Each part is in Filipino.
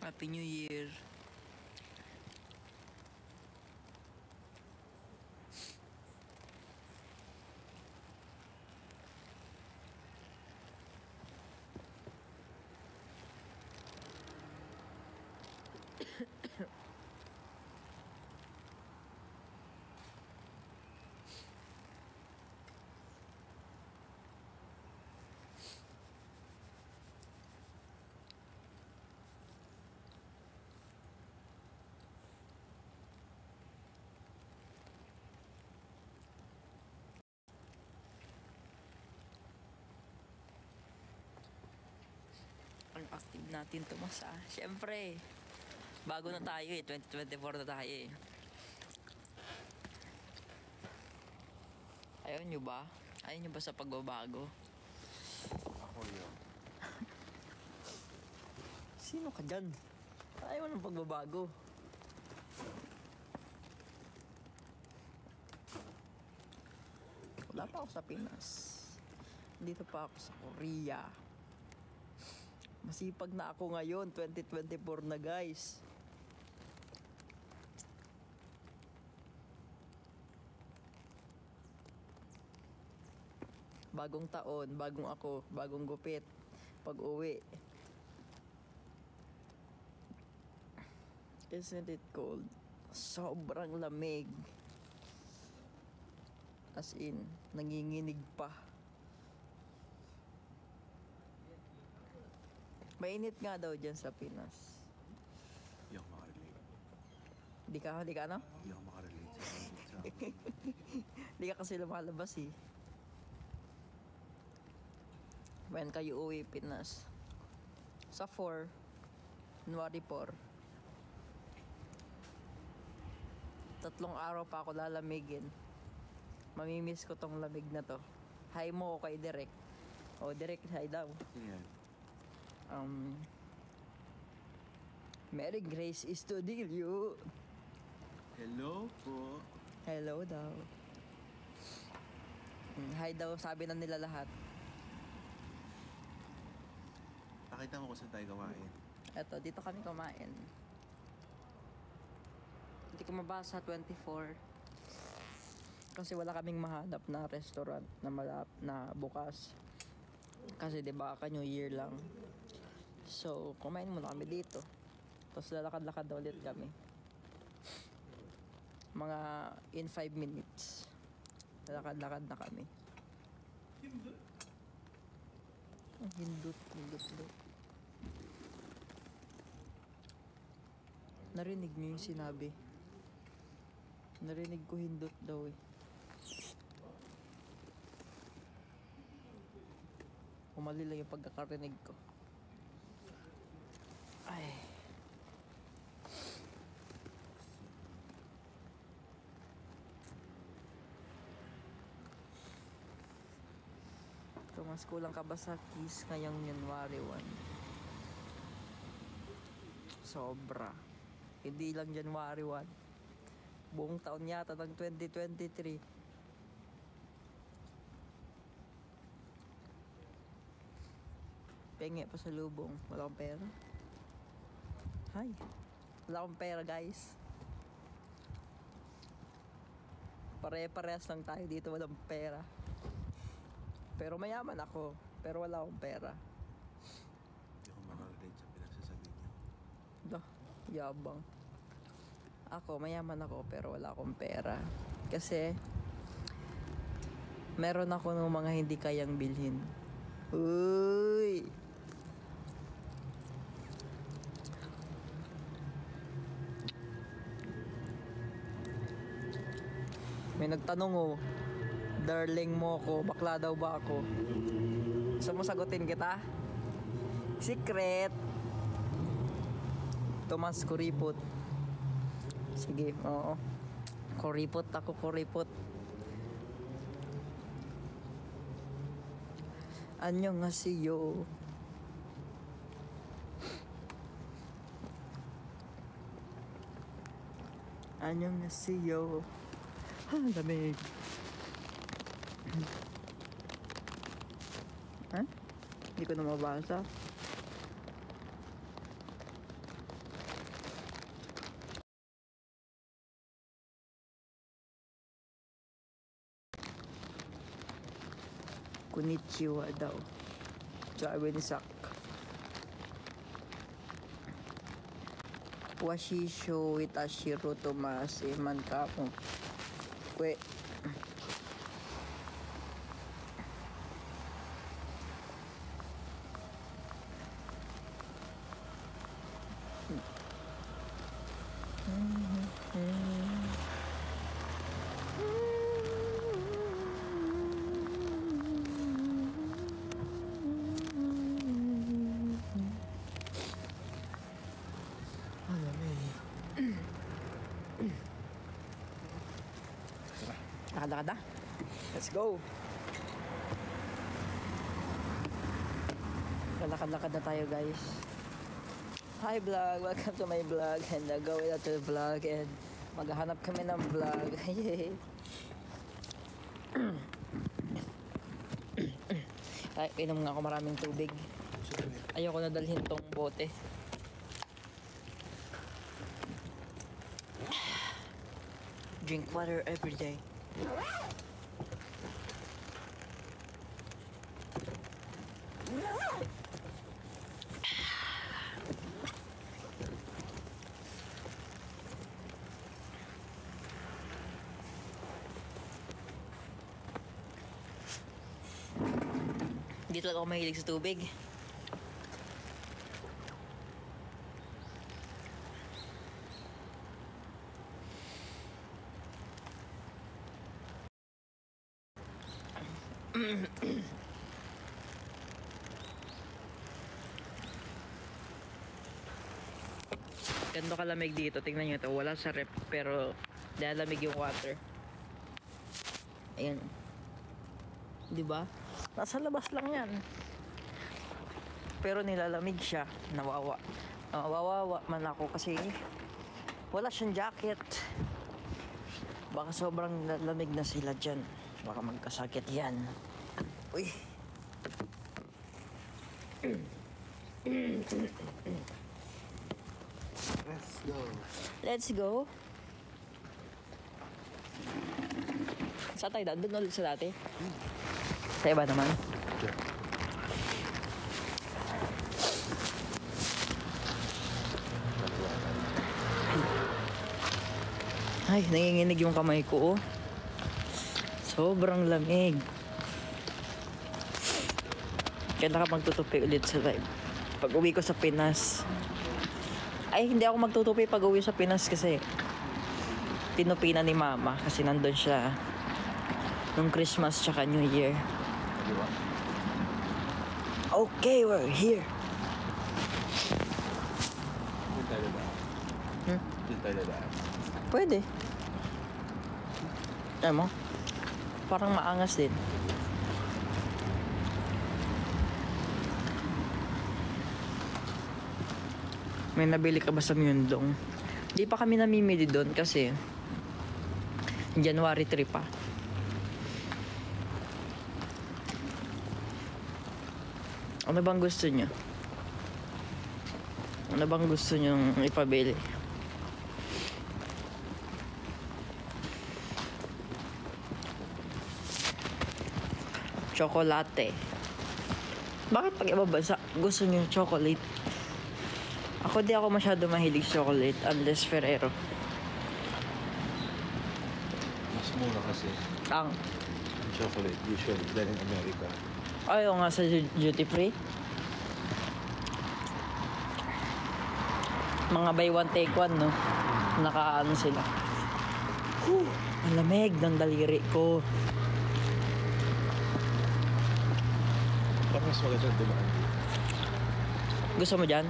Happy New Year. Ang active natin tumasa. Siyempre, bago na tayo 2024 na tayo Ayaw nyo ba? Ayaw nyo ba sa pagbabago? Ako yun. Sino ka dyan? Ayaw ng pagbabago. Wala pa ako sa Pinas. Dito pa ako sa Korea. Masipag na ako ngayon, 2024 na guys. Bagong taon, bagong ako, bagong gupit. Pag-uwi. Isn't it cold? Sobrang lamig. As in, nanginginig pa. Mainit nga daw dyan sa Pinas. Hindi ako makarelate. Di ka ano? Hindi ako makarelate sa Di ka kasi lumalabas When kayo uwi Pinas? Sa 4. January 4. 3 araw pa ako lalamigin. Mamimiss ko tong lamig na to. Hi mo kay Direk. Direk, hi daw. Yan. Mary Grace Estudillo. Hello po. Hello daw. Hi daw, sabi na nila lahat. Pakita mo kung saan tayo kumain. Eto, dito kami kumain. Hindi ko mabasa 24. Kasi wala kaming mahanap na restaurant na bukas. Kasi 'di ba, New Year lang. So, kumain muna kami dito. Tapos lalakad-lakad na ulit kami. Mga in 5 minutes. Lalakad-lakad na kami. Hindut. Narinig niyo yung sinabi. Narinig ko hindut daw Umali lang yung pagkakarinig ko. Ay. Mas kulang ka ba sa kiss ngayong January 1? Sobra. Hindi lang January 1. Buong taon yata ng 2023. Penge pa sa lubong. Wala akong pera. Hi. Wala akong pera, guys. Pare-parehas lang tayo dito. Walang pera. Pero mayaman ako. Pero wala akong pera. Hindi ako makarelate sa pinagsasabi niyo. Yabang. Ako, mayaman ako. Pero wala akong pera. Kasi meron ako ng mga hindi kayang bilhin. Uy! May nagtanong darling mo ko, bakla daw ba ako? Gusto mo sagutin kita? Secret. Tomas Kuripot. Sige, oo. Kuripot ako, kuripot. Annyeonghaseyo. Annyeonghaseyo. Lamig. Hindi ko na mabasa. Konnichiwa daw. Sabi ni Sak. Washisho itashiro tomase man kapo. Kwe. Lakad-lakad na. Let's go. Lakad-lakad na tayo, guys. Hi vlog, welcome to my vlog and going out to the vlog and maghahanap kami ng vlog. Yay. Ay, inom nga ako maraming tubig. Ayoko na dalhin tong bote. Drink water every day. Hindi talaga ako mahilig sa tubig. Ganito kalamig dito, tingnan nyo ito, wala sa rep pero lalamig yung water. Ayan. Diba? Nasa labas lang yan. Pero nilalamig siya, nawawa. Wawawa man ako kasi wala siyang jacket. Baka sobrang lamig na sila dyan. Baka magkasakit yan. Uy. Let's go. Let's go. Saan tayo daan? Doon ulit sa dati? Sa iba naman? Okay. Ay, nanginginig yung kamay ko, oh. Sobrang lamig. Kailangan magtutupi ulit sa live. Pag uwi ko sa Pinas. Ay, hindi ako magtutupi pag uwi sa Pinas kasi tinupi na ni Mama kasi nandun siya nung Christmas tsaka New Year. Diba? Okay, we're here. Doon tayo dadaan. Doon tayo dadaan. Pwede. Alam mo, parang maangas din. May nabili ka ba sa Myeongdong? Di pa kami namimili doon kasi January 3 pa. Ano bang gusto nyo? Ano bang gusto nyo ipabili? Chocolate. Bakit pag iba bansa gusto nyo chocolate? Ako di ako masyado mahilig sa chocolate unless Ferrero. Mas mura kasi Ang chocolate usually than in America. ayaw nga sa duty free. Mga buy one take one, no? Nakaano sila. Malamig ng daliri ko. Parang mas maganda dumaan. Gusto mo dyan?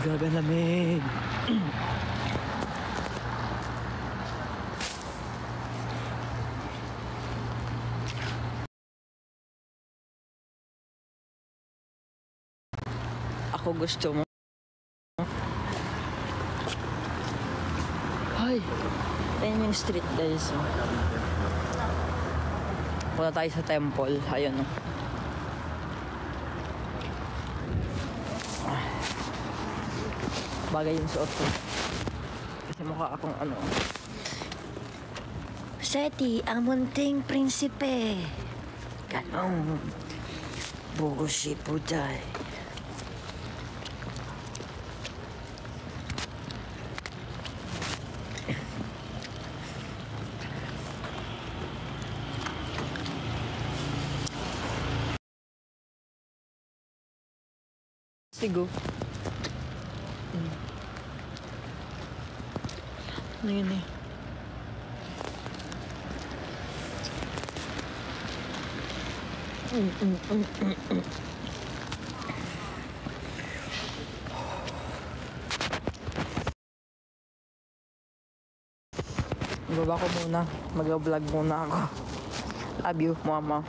Gagalamig. Ako gusto mo. Ay, ayan yung street, guys. Oh. Punta tayo sa temple. Ayun, oh. Bagay yung suot ko. Kasi mukha akong ano. Seti, ang munting prinsipe. Ganon. Bullshit buday. Sigo. Ano yun eh? Baba ko muna. Mag-vlog muna ako. Love you, mama.